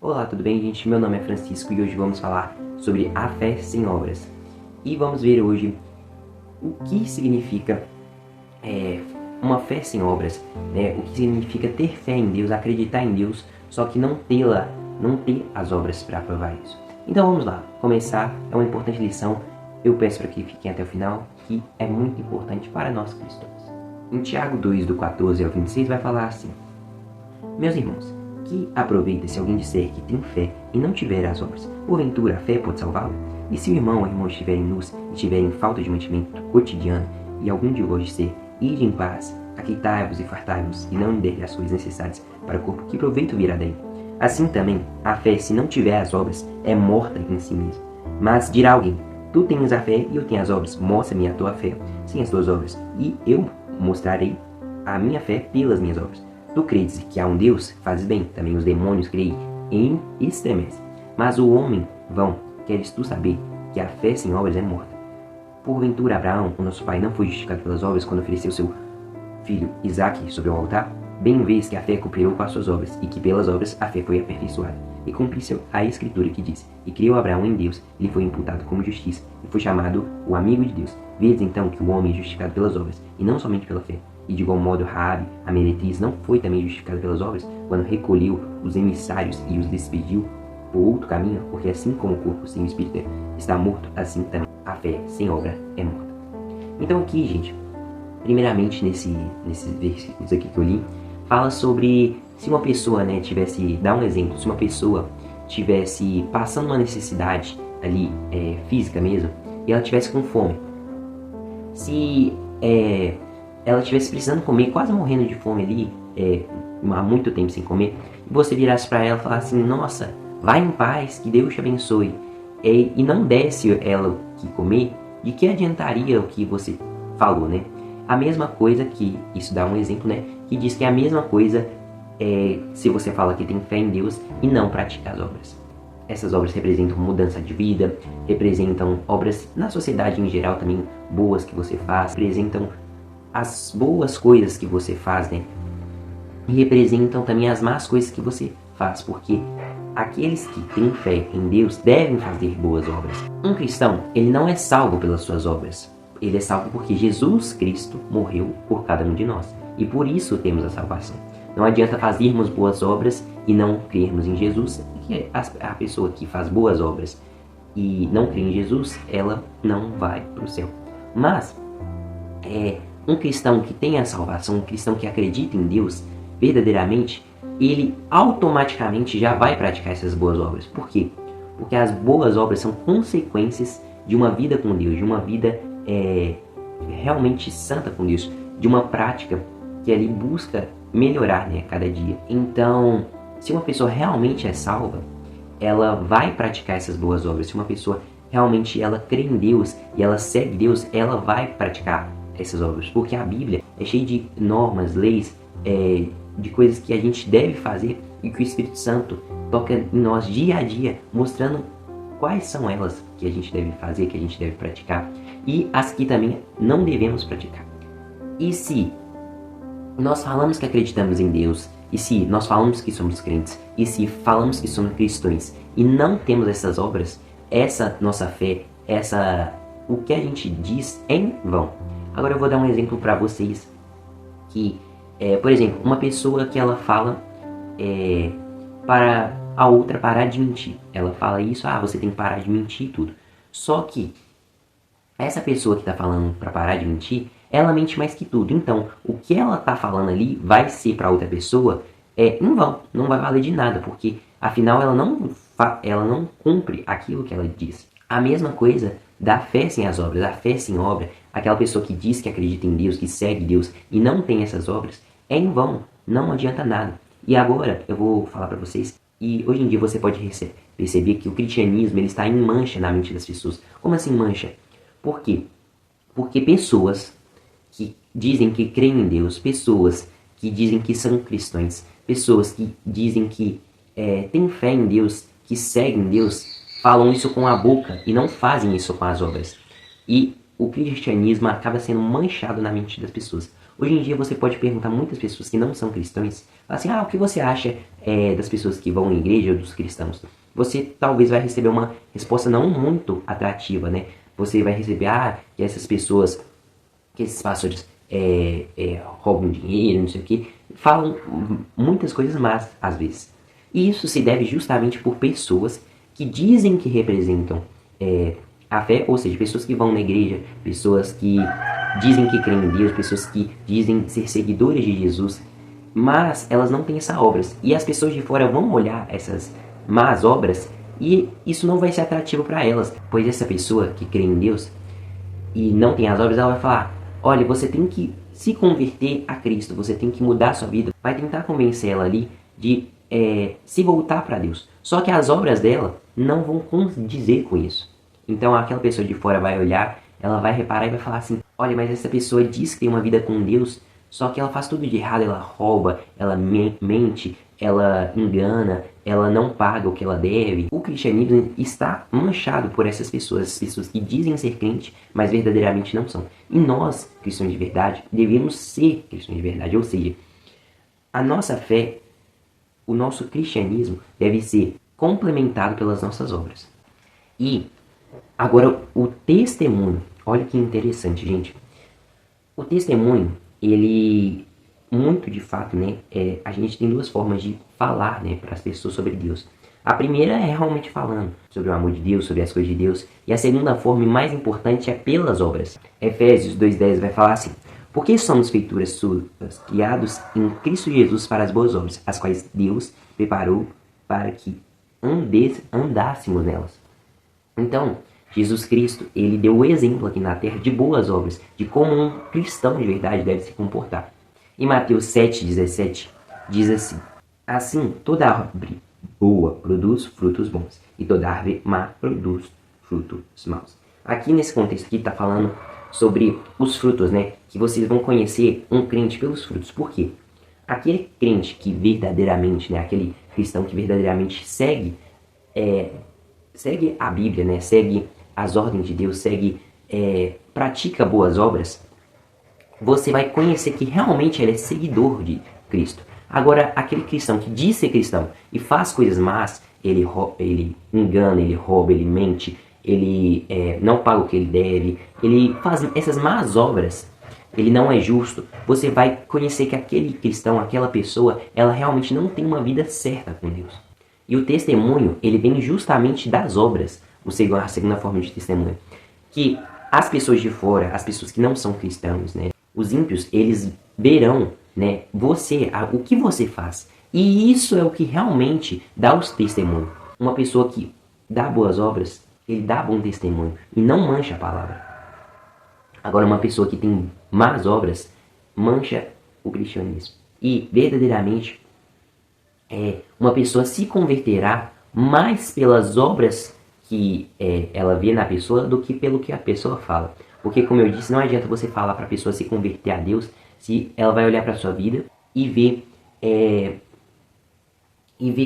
Olá, tudo bem, gente? Meu nome é Francisco e hoje vamos falar sobre a fé sem obras. E vamos ver hoje o que significa uma fé sem obras, né? O que significa ter fé em Deus, acreditar em Deus, só que não ter as obras para provar isso. Então vamos lá, começar, é uma importante lição, eu peço para que fiquem até o final, que é muito importante para nós cristãos. Em Tiago 2, do 14 ao 26, vai falar assim: Meus irmãos, que aproveita se alguém disser que tem fé e não tiver as obras? Porventura a fé pode salvá-lo? E se o irmão ou irmã estiverem nus e tiverem falta de mantimento cotidiano, e algum de vós disser, ide em paz, aqueitai-vos e fartai-vos, e não lhe der as coisas necessárias para o corpo, que proveito virá daí? Assim também, a fé, se não tiver as obras, é morta em si mesma. Mas dirá alguém, tu tens a fé e eu tenho as obras, mostra-me a tua fé sem as tuas obras, e eu mostrarei a minha fé pelas minhas obras. Tu credes que há um Deus? Fazes bem, também os demônios creem e estremecem. Mas o homem vão, queres tu saber que a fé sem obras é morta? Porventura Abraão, o nosso pai, não foi justificado pelas obras quando ofereceu seu filho Isaque sobre o altar? Bem vês que a fé cooperou com as suas obras, e que pelas obras a fé foi aperfeiçoada. E cumpriu a escritura que diz, e criou Abraão em Deus, e lhe foi imputado como justiça, e foi chamado o amigo de Deus. Vedes então que o homem é justificado pelas obras, e não somente pela fé. E de igual modo Raabe, a meretriz, não foi também justificada pelas obras, quando recolheu os emissários e os despediu por outro caminho, porque assim como o corpo sem o espírito está morto, assim também a fé sem obra é morta. Então aqui, gente, primeiramente nesses versículos aqui que eu li, fala sobre se uma pessoa, dá um exemplo, se uma pessoa tivesse passando uma necessidade ali, física mesmo, e ela tivesse com fome. Se ela estivesse precisando comer, quase morrendo de fome ali, há muito tempo sem comer, e você virasse para ela e falasse assim, nossa, vai em paz, que Deus te abençoe, e não desse ela o que comer, de que adiantaria o que você falou, né? A mesma coisa que, isso dá um exemplo, né? Que diz que é a mesma coisa se você fala que tem fé em Deus e não pratica as obras. Essas obras representam mudança de vida, representam obras na sociedade em geral também boas que você faz, representam as boas coisas que você faz, né? E representam também as más coisas que você faz, porque aqueles que têm fé em Deus devem fazer boas obras. Um cristão, ele não é salvo pelas suas obras. Ele é salvo porque Jesus Cristo morreu por cada um de nós. E por isso temos a salvação. Não adianta fazermos boas obras e não crermos em Jesus, porque a pessoa que faz boas obras e não crê em Jesus, ela não vai para o céu. Mas, um cristão que tem a salvação, um cristão que acredita em Deus verdadeiramente, ele automaticamente já vai praticar essas boas obras. Por quê? Porque as boas obras são consequências de uma vida com Deus, de uma vida realmente santa com Deus, de uma prática que ali busca melhorar, né, cada dia. Então, se uma pessoa realmente é salva, ela vai praticar essas boas obras. Se uma pessoa realmente ela crê em Deus e ela segue Deus, ela vai praticar essas obras, porque a Bíblia é cheia de normas, leis, de coisas que a gente deve fazer e que o Espírito Santo toca em nós dia a dia, mostrando quais são elas que a gente deve fazer, que a gente deve praticar, e as que também não devemos praticar. E se nós falamos que acreditamos em Deus, e se nós falamos que somos crentes, e se falamos que somos cristãos, e não temos essas obras, essa nossa fé, o que a gente diz é em vão. Agora eu vou dar um exemplo para vocês, que, por exemplo, uma pessoa que ela fala para a outra parar de mentir. Ela fala isso, você tem que parar de mentir e tudo. Só que essa pessoa que está falando para parar de mentir, ela mente mais que tudo. Então, o que ela está falando ali vai ser para outra pessoa em vão, não vai valer de nada, porque afinal ela não cumpre aquilo que ela diz. A mesma coisa da fé sem as obras. A fé sem obra, aquela pessoa que diz que acredita em Deus, que segue Deus e não tem essas obras, é em vão, não adianta nada. E agora eu vou falar para vocês, e hoje em dia você pode perceber que o cristianismo ele está em mancha na mente das pessoas. Como assim mancha? Por quê? Porque pessoas que dizem que creem em Deus, pessoas que dizem que são cristãos, pessoas que dizem que têm fé em Deus, que seguem Deus, falam isso com a boca e não fazem isso com as obras. E o cristianismo acaba sendo manchado na mente das pessoas. Hoje em dia você pode perguntar a muitas pessoas que não são cristãs, assim, o que você acha das pessoas que vão à igreja ou dos cristãos, você talvez vai receber uma resposta não muito atrativa, né? Você vai receber, que essas pessoas, que esses pastores roubam dinheiro, não sei o que, falam muitas coisas más às vezes. E isso se deve justamente por pessoas que dizem que representam a fé, ou seja, pessoas que vão na igreja, pessoas que dizem que creem em Deus, pessoas que dizem ser seguidores de Jesus, mas elas não têm essas obras. E as pessoas de fora vão olhar essas más obras e isso não vai ser atrativo para elas, pois essa pessoa que crê em Deus e não tem as obras, ela vai falar: olha, você tem que se converter a Cristo, você tem que mudar a sua vida. Vai tentar convencer ela ali de se voltar para Deus. Só que as obras dela não vão condizer com isso. Então aquela pessoa de fora vai olhar, ela vai reparar e vai falar assim: olha, mas essa pessoa diz que tem uma vida com Deus, só que ela faz tudo de errado, ela rouba, ela mente, ela engana, ela não paga o que ela deve. O cristianismo está manchado por essas pessoas que dizem ser crente, mas verdadeiramente não são. E nós, cristãos de verdade, devemos ser cristãos de verdade, ou seja, a nossa fé, o nosso cristianismo deve ser complementado pelas nossas obras. E agora o testemunho, olha que interessante, gente. O testemunho, ele muito de fato, né, a gente tem duas formas de falar, né, para as pessoas sobre Deus. A primeira é realmente falando sobre o amor de Deus, sobre as coisas de Deus. E a segunda forma, e mais importante, é pelas obras. Efésios 2:10 vai falar assim: porque somos feituras suas, criados em Cristo Jesus para as boas obras, as quais Deus preparou para que andássemos nelas. Então, Jesus Cristo, ele deu o exemplo aqui na terra de boas obras, de como um cristão de verdade deve se comportar. Em Mateus 7:17 diz assim: assim, toda árvore boa produz frutos bons, e toda árvore má produz frutos maus. Aqui nesse contexto aqui está falando sobre os frutos, né? Que vocês vão conhecer um crente pelos frutos. Por quê? Aquele crente que verdadeiramente, né? Aquele cristão que verdadeiramente segue a Bíblia, né? Segue as ordens de Deus, pratica boas obras, você vai conhecer que realmente ele é seguidor de Cristo. Agora, aquele cristão que diz ser cristão e faz coisas más, ele engana, ele rouba, ele mente, ele não paga o que ele deve, ele faz essas más obras, ele não é justo, você vai conhecer que aquele cristão, aquela pessoa, ela realmente não tem uma vida certa com Deus. E o testemunho, ele vem justamente das obras, a segunda forma de testemunho. Que as pessoas de fora, as pessoas que não são cristãos, né, os ímpios, eles verão, né, o que você faz. E isso é o que realmente dá os testemunhos. Uma pessoa que dá boas obras, ele dá bom testemunho e não mancha a palavra. Agora, uma pessoa que tem más obras, mancha o cristianismo. E, verdadeiramente, uma pessoa se converterá mais pelas obras que ela vê na pessoa do que pelo que a pessoa fala. Porque, como eu disse, não adianta você falar para a pessoa se converter a Deus se ela vai olhar para a sua vida e ver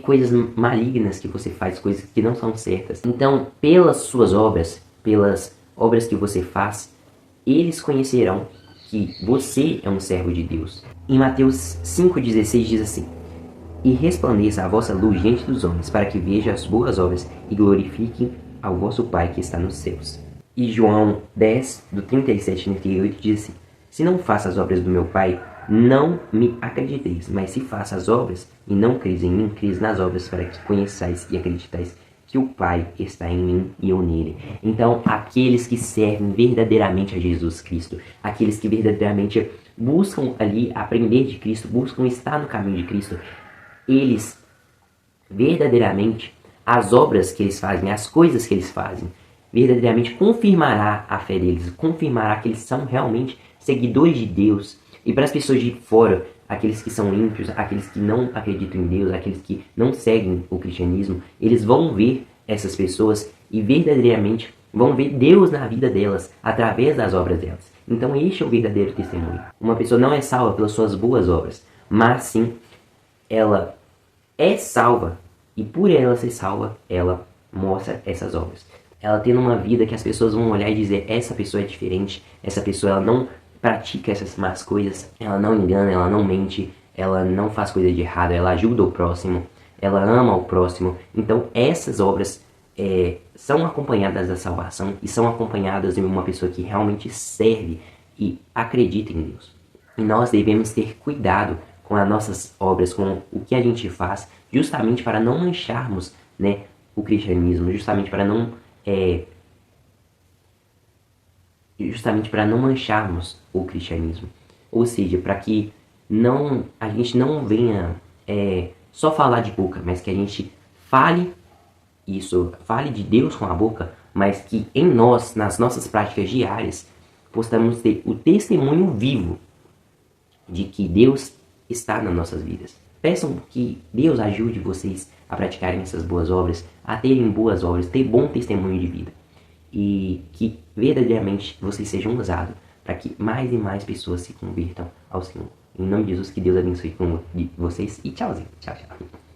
coisas malignas que você faz, coisas que não são certas. Então, pelas suas obras, pelas obras que você faz, eles conhecerão que você é um servo de Deus. Em Mateus 5,16 diz assim: e resplandeça a vossa luz diante dos homens, para que vejam as boas obras e glorifiquem ao vosso Pai que está nos céus. E João 10, do 37 ao 38 diz assim: se não faço as obras do meu Pai, não me acrediteis, mas se faço as obras e não creis em mim, creis nas obras, para que conheçais e acreditais que o Pai está em mim e eu nele. Então, aqueles que servem verdadeiramente a Jesus Cristo, aqueles que verdadeiramente buscam ali aprender de Cristo, buscam estar no caminho de Cristo, eles verdadeiramente, as obras que eles fazem, as coisas que eles fazem, verdadeiramente confirmará a fé deles, confirmará que eles são realmente seguidores de Deus. E para as pessoas de fora, aqueles que são ímpios, aqueles que não acreditam em Deus, aqueles que não seguem o cristianismo, eles vão ver essas pessoas e verdadeiramente vão ver Deus na vida delas, através das obras delas. Então este é o verdadeiro testemunho. Uma pessoa não é salva pelas suas boas obras, mas sim, ela é salva, e por ela ser salva, ela mostra essas obras. Ela tendo uma vida que as pessoas vão olhar e dizer: essa pessoa é diferente, essa pessoa ela não pratica essas más coisas, ela não engana, ela não mente, ela não faz coisa de errado, ela ajuda o próximo, ela ama o próximo. Então essas obras são acompanhadas da salvação e são acompanhadas de uma pessoa que realmente serve e acredita em Deus. E nós devemos ter cuidado com as nossas obras, com o que a gente faz, justamente para não mancharmos, né, o cristianismo, justamente para não mancharmos o cristianismo. Ou seja, para que a gente não venha só falar de boca, mas que a gente fale de Deus com a boca, mas que em nós, nas nossas práticas diárias, possamos ter o testemunho vivo de que Deus está nas nossas vidas. Peçam que Deus ajude vocês a praticarem essas boas obras, a terem boas obras, ter bom testemunho de vida. E que verdadeiramente vocês sejam usados para que mais e mais pessoas se convertam ao Senhor. Em nome de Jesus, que Deus abençoe com vocês e tchauzinho. Tchau, tchau.